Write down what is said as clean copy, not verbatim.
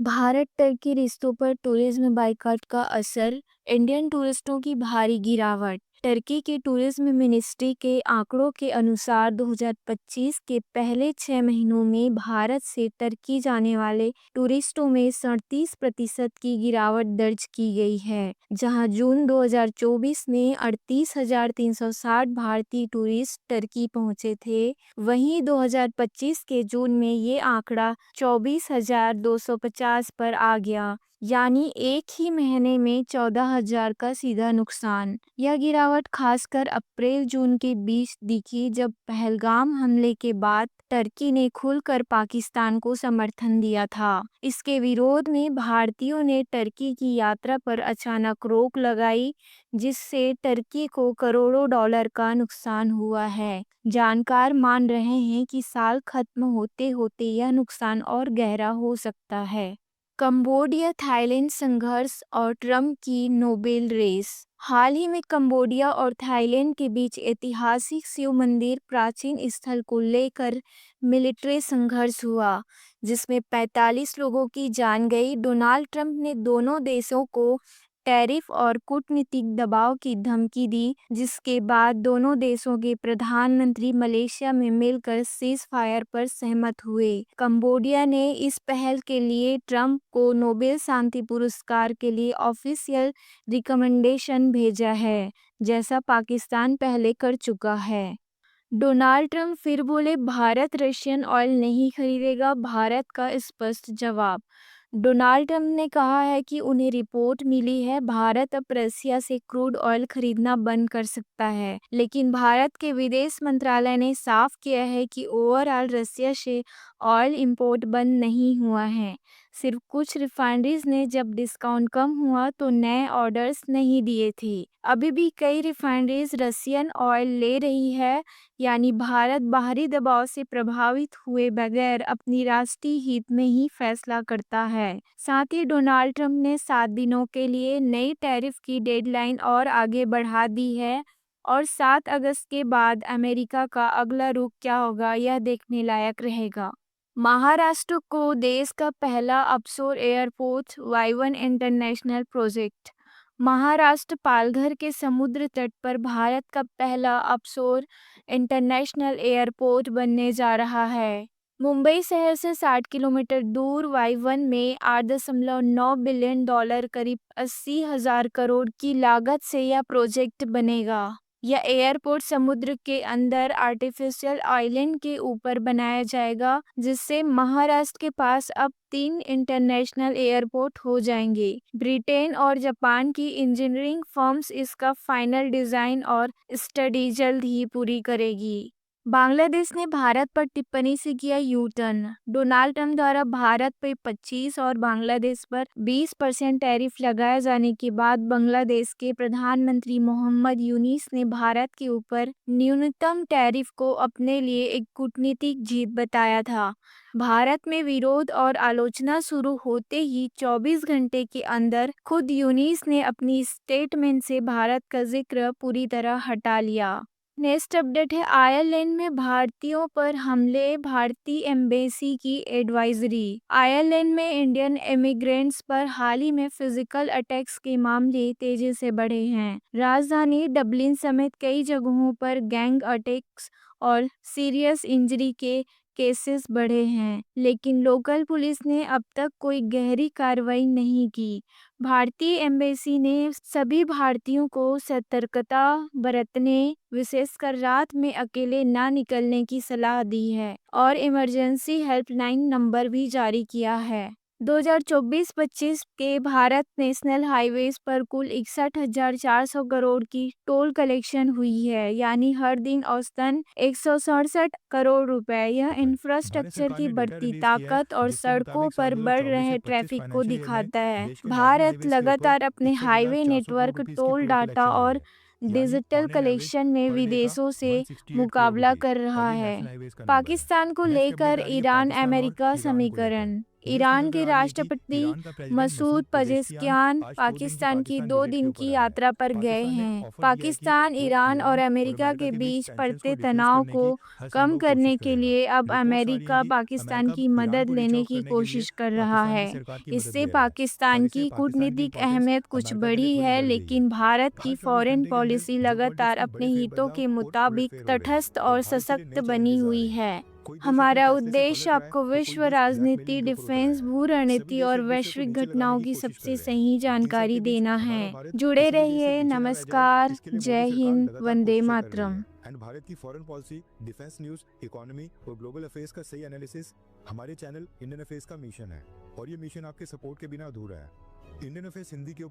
Bharat Turkey रिश्तों पर tourism boycott का असर, इंडियन टूरिस्टों की भारी गिरावट। टर्की के टूरिज्म मिनिस्ट्री के आंकड़ों के अनुसार 2025 के पहले 6 महीनों में भारत से टर्की जाने वाले टूरिस्टों में 37% की गिरावट दर्ज की गई है, जहां जून 2024 में 38,360 भारतीय टूरिस्ट टर्की पहुंचे थे। वहीं 2025 के जून में ये आंकड़ा 24,250 पर आ गया, यानी एक ही महीने में 14,000 का सीधा नुकसान। यह गिरावट खासकर अप्रैल-जून के बीच दिखी, जब पहलगाम हमले के बाद टर्की ने खुलकर पाकिस्तान को समर्थन दिया था। इसके विरोध में भारतीयों ने टर्की की यात्रा पर अचानक रोक लगाई, जिससे टर्की को करोड़ों डॉलर का नुकसान हुआ है। जानकार मान रहे हैं कि साल खत्म होते होते यह नुकसान और गहरा हो सकता है। कंबोडिया थाईलैंड संघर्ष और ट्रंप की नोबेल रेस। हाल ही में कंबोडिया और थाईलैंड के बीच ऐतिहासिक शिव मंदिर प्राचीन स्थल को लेकर मिलिट्री संघर्ष हुआ, जिसमें 45 लोगों की जान गई। डोनाल्ड ट्रंप ने दोनों देशों को टैरिफ और कूटनीतिक दबाव की धमकी दी, जिसके बाद दोनों देशों के प्रधानमंत्री मलेशिया में मिलकर सीज फायर पर सहमत हुए। कंबोडिया ने इस पहल के लिए ट्रंप को नोबेल शांति पुरस्कार के लिए ऑफिशियल रिकमेंडेशन भेजा है, जैसा पाकिस्तान पहले कर चुका है। डोनाल्ड ट्रंप फिर बोले, भारत रशियन ऑयल नहीं खरीदेगा, भारत का स्पष्ट जवाब। डोनाल्ड ट्रंप ने कहा है कि उन्हें रिपोर्ट मिली है भारत अब रसिया से क्रूड ऑयल खरीदना बंद कर सकता है, लेकिन भारत के विदेश मंत्रालय ने साफ किया है कि ओवरऑल रसिया से ऑयल इंपोर्ट बंद नहीं हुआ है। सिर्फ कुछ रिफाइनरीज ने जब डिस्काउंट कम हुआ तो नए ऑर्डर्स नहीं दिए थे। अभी भी कई रिफाइनरीज रशियन ऑयल ले रही है, यानी भारत बाहरी दबाव से प्रभावित हुए बगैर अपनी राष्ट्रीय हित में ही फैसला करता है। साथ ही डोनाल्ड ट्रंप ने 7 दिनों के लिए नई टैरिफ की डेडलाइन और आगे बढ़ा दी है, और 7 अगस्त के बाद अमेरिका का अगला रुख क्या होगा, यह देखने लायक रहेगा। महाराष्ट्र को देश का पहला ऑफशोर एयरपोर्ट वाई-1 इंटरनेशनल प्रोजेक्ट। महाराष्ट्र पालघर के समुद्र तट पर भारत का पहला ऑफशोर इंटरनेशनल एयरपोर्ट बनने जा रहा है। मुंबई शहर से 60 किलोमीटर दूर वाई-1 में $8.9 बिलियन, करीब 80,000 करोड़ की लागत से यह प्रोजेक्ट बनेगा। यह एयरपोर्ट समुद्र के अंदर आर्टिफिशियल आइलैंड के ऊपर बनाया जाएगा, जिससे महाराष्ट्र के पास अब 3 इंटरनेशनल एयरपोर्ट हो जाएंगे। ब्रिटेन और जापान की इंजीनियरिंग फर्म्स इसका फाइनल डिजाइन और स्टडी जल्द ही पूरी करेगी। बांग्लादेश ने भारत पर टिप्पणी से किया यू-टर्न। डोनाल्ड ट्रंप द्वारा भारत पर 25 और बांग्लादेश पर 20% टैरिफ लगाए जाने के बाद बांग्लादेश के प्रधानमंत्री मोहम्मद यूनिस ने भारत के ऊपर न्यूनतम टैरिफ को अपने लिए एक कूटनीतिक जीत बताया था। भारत में विरोध और आलोचना शुरू होते ही 24 घंटे के अंदर खुद यूनिस ने अपनी स्टेटमेंट से भारत का जिक्र पूरी तरह हटा लिया। नेक्स्ट अपडेट है, आयरलैंड में भारतीयों पर हमले, भारतीय एम्बेसी की एडवाइजरी। आयरलैंड में इंडियन इमिग्रेंट्स पर हाल ही में फिजिकल अटैक्स के मामले तेजी से बढ़े हैं। राजधानी डबलिन समेत कई जगहों पर गैंग अटैक्स और सीरियस इंजरी के केसेस बढ़े हैं, लेकिन लोकल पुलिस ने अब तक कोई गहरी कार्रवाई नहीं की। भारतीय एम्बेसी ने सभी भारतीयों को सतर्कता बरतने, विशेषकर रात में अकेले ना निकलने की सलाह दी है, और इमरजेंसी हेल्पलाइन नंबर भी जारी किया है। 2024-25 के भारत नेशनल हाईवेज पर कुल 61,400 करोड़ की टोल कलेक्शन हुई है, यानी हर दिन औसतन 167 करोड़ रुपए। यह भारत इंफ्रास्ट्रक्चर सरकार की ने डेटा बढ़ती रिलीज किया है, ताकत और जिसके सड़कों मुताबिक पर साल बढ़ 2024 से रहे 25 ट्रैफिक को फाइनेंशियल ईयर में दिखाता है। देश के नेशनल भारत हाईवेज के ऊपर लगातार अपने हाईवे 61,400 करोड़ नेटवर्क, रुपीस की टोल टोल डाटा कलेक्शन हुई और है, यानी digital on an average collection में पर डे का विदेशों से 168 करोड़ मुकाबला रुपीस, कर और रहा ये है। नेशनल हाईवेज का नंबर है। पाकिस्तान को नेक्स्ट लेकर अपडेट आ रही है ईरान पाकिस्तान और अमेरिका ईरान को लेकर। समीकरण। ईरान के राष्ट्रपति मसूद पजेश्कियान पाकिस्तान की 2 दिन की यात्रा पर गए हैं। पाकिस्तान, ईरान और अमेरिका के बीच बढ़ते तनाव को कम करने के लिए अब अमेरिका पाकिस्तान की मदद लेने की कोशिश कर रहा है। इससे पाकिस्तान की कूटनीतिक अहमियत कुछ बढ़ी है, लेकिन भारत की फॉरेन पॉलिसी लगातार अपने हितों के मुताबिक तटस्थ और सशक्त बनी हुई है। हमारा उद्देश्य आपको विश्व राजनीति, डिफेंस, भू रणनीति और वैश्विक घटनाओं की सबसे सही जानकारी देना है। जुड़े रहिए। नमस्कार, जय हिंद, वंदे मातरम। एंड भारत की foreign policy, defence news, economy और ग्लोबल अफेयर्स का सही एनालिसिस हमारे चैनल इंडियन अफेयर्स का मिशन है, और ये मिशन आपके सपोर्ट के बिना अधूरा है। इंडियन अफेयर्स हिंदी के ऊपर